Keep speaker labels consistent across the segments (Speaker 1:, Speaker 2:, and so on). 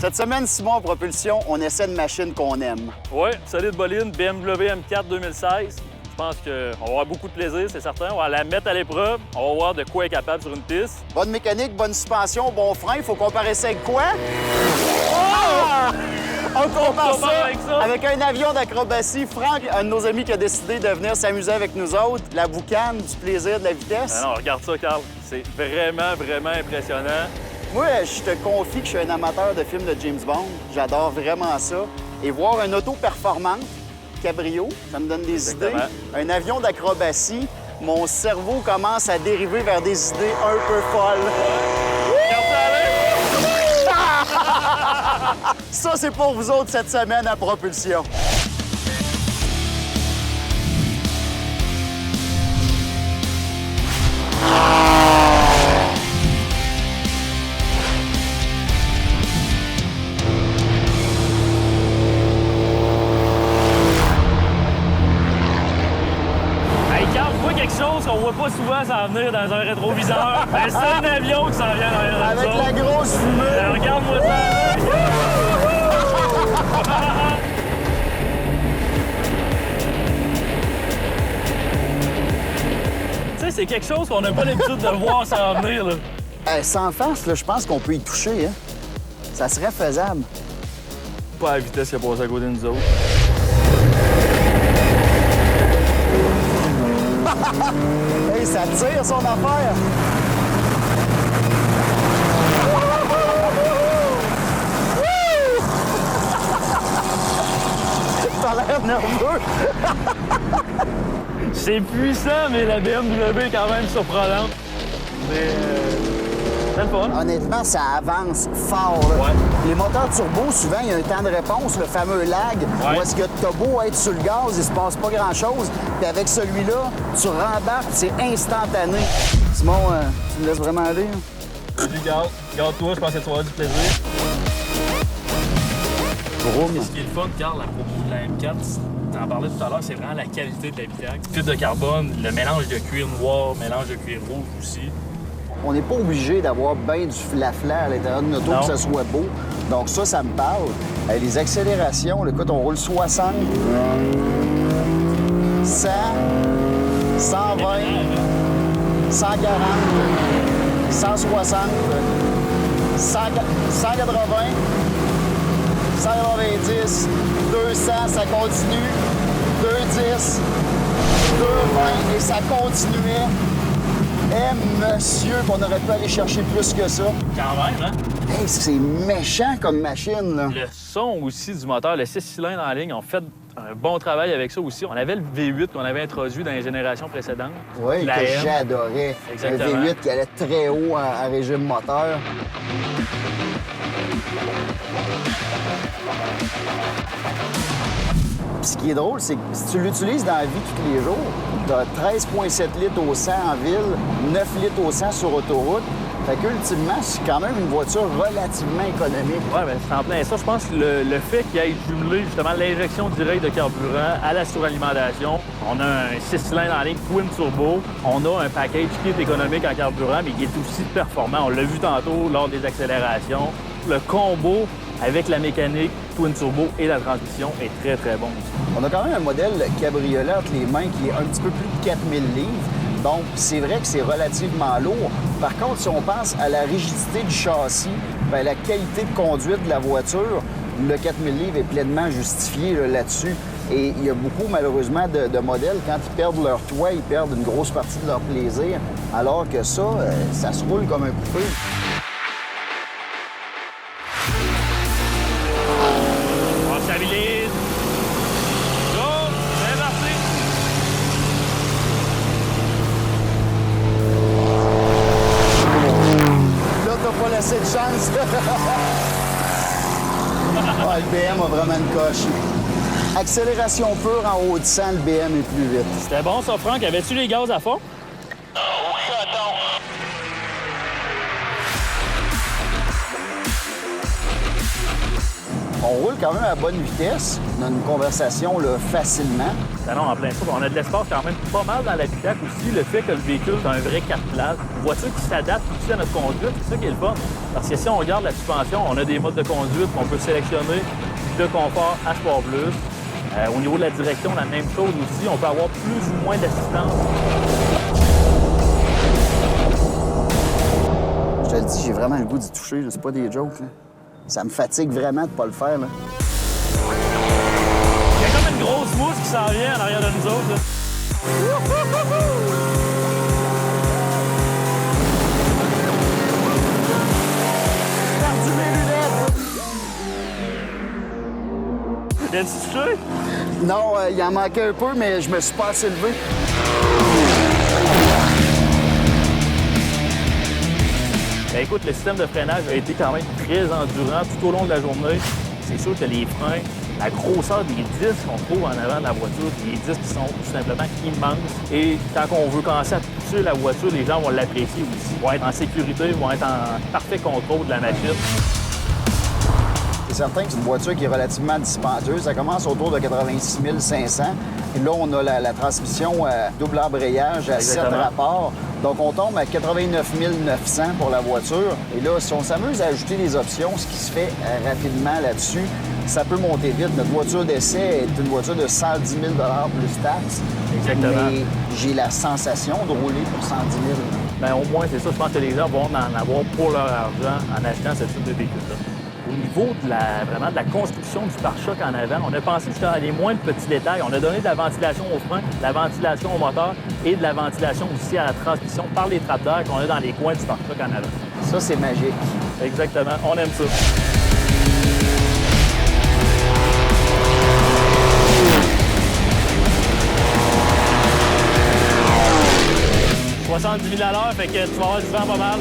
Speaker 1: Cette semaine, Simon, en propulsion, on essaie de machines qu'on aime.
Speaker 2: Oui, solide boline, BMW M4 2016. Je pense qu'on va avoir beaucoup de plaisir, c'est certain. On va la mettre à l'épreuve. On va voir de quoi elle est capable sur une piste.
Speaker 1: Bonne mécanique, bonne suspension, bon frein. Il faut comparer ça avec quoi? Oh! On compare ça avec un avion d'acrobatie. Franck, un de nos amis qui a décidé de venir s'amuser avec nous autres. La boucane, du plaisir, de la vitesse.
Speaker 2: Non, regarde ça, Carl. C'est vraiment, vraiment impressionnant.
Speaker 1: Moi, je te confie que je suis un amateur de films de James Bond. J'adore vraiment ça. Et voir un auto performante, cabrio, ça me donne des idées. Un avion d'acrobatie, mon cerveau commence à dériver vers des idées un peu folles. Ça, c'est pour vous autres cette semaine à propulsion.
Speaker 2: Quelque chose qu'on voit pas souvent s'en venir dans un rétroviseur. Ben, c'est un avion qui s'en vient derrière
Speaker 1: avec la grosse fumée.
Speaker 2: Regarde-moi ça. Tu sais, c'est quelque chose qu'on n'a pas l'habitude de voir s'en venir. Là.
Speaker 1: Sans face, là, je pense qu'on peut y toucher. Hein? Ça serait faisable.
Speaker 2: Pas à la vitesse qui a passé à côté de nous autres.
Speaker 1: Hey, ça tire son affaire! T'as l'air nerveux!
Speaker 2: C'est puissant, mais la BMW est quand même surprenante. Mais c'est le fun.
Speaker 1: Honnêtement, ça avance fort. Là.
Speaker 2: Ouais.
Speaker 1: Les moteurs turbo, souvent, il y a un temps de réponse, le fameux lag, où est-ce que t'as beau être sur le gaz, il se passe pas grand-chose. Puis avec celui-là, tu rembarques, c'est instantané. Simon, tu me laisses vraiment aller?
Speaker 2: Garde-toi, je pense que tu vas avoir du plaisir. Ce qui est le fun, Carl, à propos de la M4, tu en parlais tout à l'heure, c'est vraiment la qualité de l'habitacle. Fibre de carbone, le mélange de cuir noir, mélange de cuir rouge aussi.
Speaker 1: On n'est pas obligé d'avoir bien du flafla à l'intérieur de notre auto, que ça soit beau. Donc ça me parle. Les accélérations, écoute, on roule 60, 100, 120, 140, 160, 180, 190, 200, ça continue, 210, 220 et ça continuait. Monsieur, qu'on aurait pu aller chercher plus que ça.
Speaker 2: Quand même, hein?
Speaker 1: Hey, c'est méchant comme machine, là.
Speaker 2: Le son aussi du moteur, le 6 cylindres en ligne, on fait un bon travail avec ça aussi. On avait le V8 qu'on avait introduit dans les générations précédentes.
Speaker 1: Oui, que j'adorais.
Speaker 2: Exactement.
Speaker 1: Un V8 qui allait très haut en régime moteur. Puis ce qui est drôle, c'est que si tu l'utilises dans la vie tous les jours, tu as 13,7 litres au 100 en ville, 9 litres au 100 sur autoroute. Fait qu'ultimement, c'est quand même une voiture relativement économique.
Speaker 2: Oui, bien, c'est en plein ça. Je pense que le fait qu'il y ait jumelé justement l'injection directe de carburant à la suralimentation, on a un 6 cylindres en ligne twin turbo, on a un package qui est économique en carburant, mais qui est aussi performant. On l'a vu tantôt lors des accélérations. Le combo avec la mécanique twin turbo et la transmission est très, très bon.
Speaker 1: On a quand même un modèle cabriolet entre les mains qui est un petit peu plus de 4000 livres. Donc, c'est vrai que c'est relativement lourd. Par contre, si on pense à la rigidité du châssis, bien, la qualité de conduite de la voiture, le 4000 livres est pleinement justifié là-dessus. Et il y a beaucoup, malheureusement, de modèles, quand ils perdent leur toit, ils perdent une grosse partie de leur plaisir, alors que ça, ça se roule comme un poupée.
Speaker 2: On stabilise. Go! C'est parti!
Speaker 1: Là, t'as pas laissé de chance. Ouais, le BM a vraiment une coche. Accélération pure en haut de 100, le BM est plus vite.
Speaker 2: C'était bon ça, Franck. Avais-tu les gaz à fond?
Speaker 1: On roule quand même à bonne vitesse. On a une conversation là, facilement.
Speaker 2: Ben non, en plein ça. On a de l'espace quand même pas mal dans l'habitacle aussi. Le fait que le véhicule c'est un vrai 4 places. Une voiture qui s'adapte aussi à notre conduite, c'est ça qui est le fun. Parce que si on regarde la suspension, on a des modes de conduite qu'on peut sélectionner de confort à Sport Plus. Au niveau de la direction, la même chose aussi. On peut avoir plus ou moins d'assistance.
Speaker 1: Je te le dis, j'ai vraiment le goût d'y toucher. C'est pas des jokes. Là. Ça me fatigue vraiment de pas le faire. Là.
Speaker 2: Il y a comme une grosse mousse qui s'en vient en arrière de nous autres. Là.
Speaker 1: Perdu mes lunettes!
Speaker 2: Viens-tu toucher?
Speaker 1: Non, il en manquait un peu, mais je me suis pas assez levé.
Speaker 2: Ben écoute, le système de freinage a été quand même très endurant tout au long de la journée. C'est sûr que les freins, la grosseur des disques qu'on trouve en avant de la voiture, des disques qui sont tout simplement immenses. Et quand on veut commencer à toucher la voiture, les gens vont l'apprécier aussi. Ils vont être en sécurité, ils vont être en parfait contrôle de la machine.
Speaker 1: C'est certain que c'est une voiture qui est relativement dispendieuse. Ça commence autour de 86 500. Et là, on a la transmission double embrayage à 7 rapports. Donc, on tombe à 89 900 pour la voiture. Et là, si on s'amuse à ajouter des options, ce qui se fait rapidement là-dessus, ça peut monter vite. Notre voiture d'essai est une voiture de 110 000 plus taxes.
Speaker 2: Exactement.
Speaker 1: Mais j'ai la sensation de rouler pour 110 000.
Speaker 2: Bien, au moins, c'est ça. Je pense que les gens vont en avoir pour leur argent en achetant ce type de véhicule-là. Au niveau de la construction du pare-choc en avant, on a pensé jusqu'à les moindres petits détails. On a donné de la ventilation au frein, de la ventilation au moteur et de la ventilation aussi à la transmission par les trappes d'air qu'on a dans les coins du pare-choc en avant.
Speaker 1: Ça, c'est magique.
Speaker 2: Exactement. On aime ça. « 70 000 à l'heure, fait que tu vas avoir du vent pas mal. »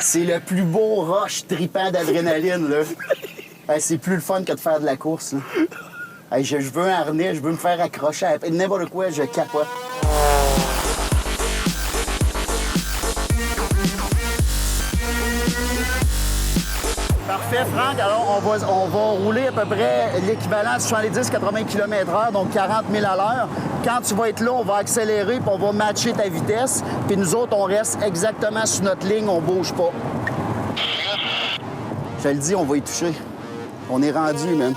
Speaker 1: C'est le plus beau rush tripant d'adrénaline, là. Hey, c'est plus le fun que de faire de la course, là. Hey, je veux un harnais, je veux me faire accrocher à n'importe quoi, je capote. Parfait, Franck. Alors, on va rouler à peu près l'équivalent de 70-80 km/h, donc 40 000 à l'heure. Quand tu vas être là, on va accélérer puis on va matcher ta vitesse. Puis nous autres, on reste exactement sur notre ligne, on bouge pas. Je te le dis, on va y toucher. On est rendu, man.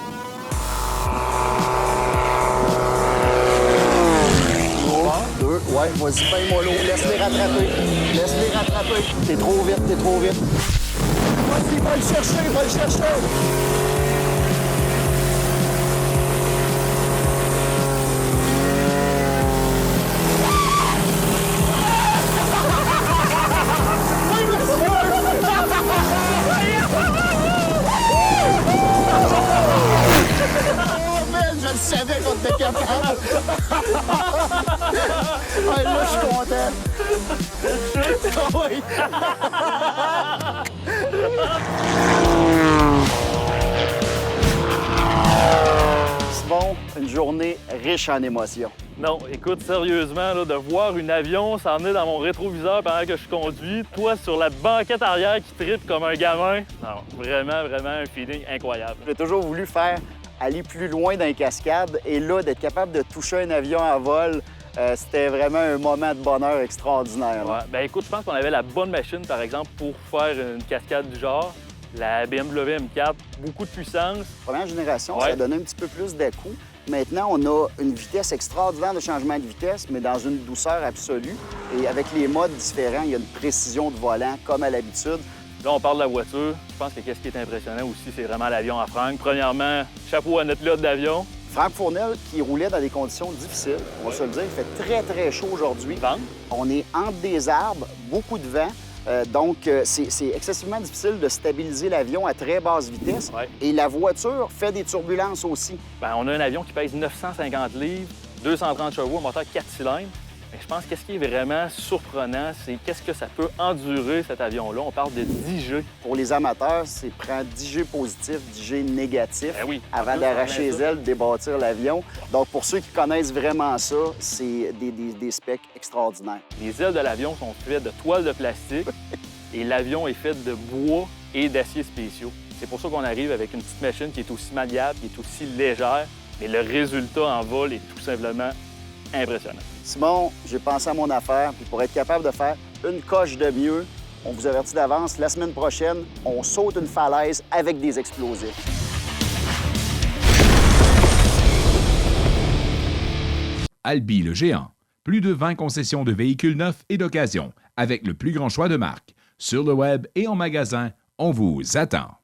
Speaker 1: Ouais, vas-y, paye mollo. Laisse-les rattraper. Laisse-les rattraper. T'es trop vite, t'es trop vite. Vas-y, va le chercher, va le chercher. Je savais qu'on était capable. Ouais, là, je suis content. Oui. C'est bon, une journée riche en émotions.
Speaker 2: Non, écoute, sérieusement, là, de voir une avion s'en venir dans mon rétroviseur pendant que je conduis, toi sur la banquette arrière qui tripe comme un gamin, non, vraiment, vraiment un feeling incroyable.
Speaker 1: J'ai toujours voulu aller plus loin dans les cascades et là, d'être capable de toucher un avion en vol, c'était vraiment un moment de bonheur extraordinaire.
Speaker 2: Ouais. Ben écoute, je pense qu'on avait la bonne machine, par exemple, pour faire une cascade du genre. La BMW M4, beaucoup de puissance.
Speaker 1: Première génération,
Speaker 2: ouais.
Speaker 1: Ça donnait un petit peu plus d'à-coups. Maintenant, on a une vitesse extraordinaire de changement de vitesse, mais dans une douceur absolue. Et avec les modes différents, il y a une précision de volant, comme à l'habitude.
Speaker 2: Là, on parle de la voiture. Je pense que ce qui est impressionnant aussi, c'est vraiment l'avion à Franck. Premièrement, chapeau à notre pilote d'avion.
Speaker 1: Franck Fournel, qui roulait dans des conditions difficiles, on va se le dire, il fait très, très chaud aujourd'hui. On est entre des arbres, beaucoup de vent. Donc, c'est excessivement difficile de stabiliser l'avion à très basse vitesse.
Speaker 2: Ouais.
Speaker 1: Et la voiture fait des turbulences aussi.
Speaker 2: Bien, on a un avion qui pèse 950 livres, 230 chevaux, un moteur 4 cylindres. Mais je pense que ce qui est vraiment surprenant, c'est qu'est-ce que ça peut endurer cet avion-là. On parle de 10 G.
Speaker 1: Pour les amateurs, c'est prendre 10 G positifs, 10 G négatifs
Speaker 2: Ben oui.
Speaker 1: avant d'arracher les ailes, débâtir l'avion. Donc, pour ceux qui connaissent vraiment ça, c'est des specs extraordinaires.
Speaker 2: Les ailes de l'avion sont faites de toile de plastique et l'avion est fait de bois et d'acier spéciaux. C'est pour ça qu'on arrive avec une petite machine qui est aussi maniable, qui est aussi légère, mais le résultat en vol est tout simplement impressionnant.
Speaker 1: Simon, j'ai pensé à mon affaire, puis pour être capable de faire une coche de mieux, on vous avertit d'avance, la semaine prochaine, on saute une falaise avec des explosifs.
Speaker 3: Albi le géant. Plus de 20 concessions de véhicules neufs et d'occasion, avec le plus grand choix de marques. Sur le web et en magasin, on vous attend.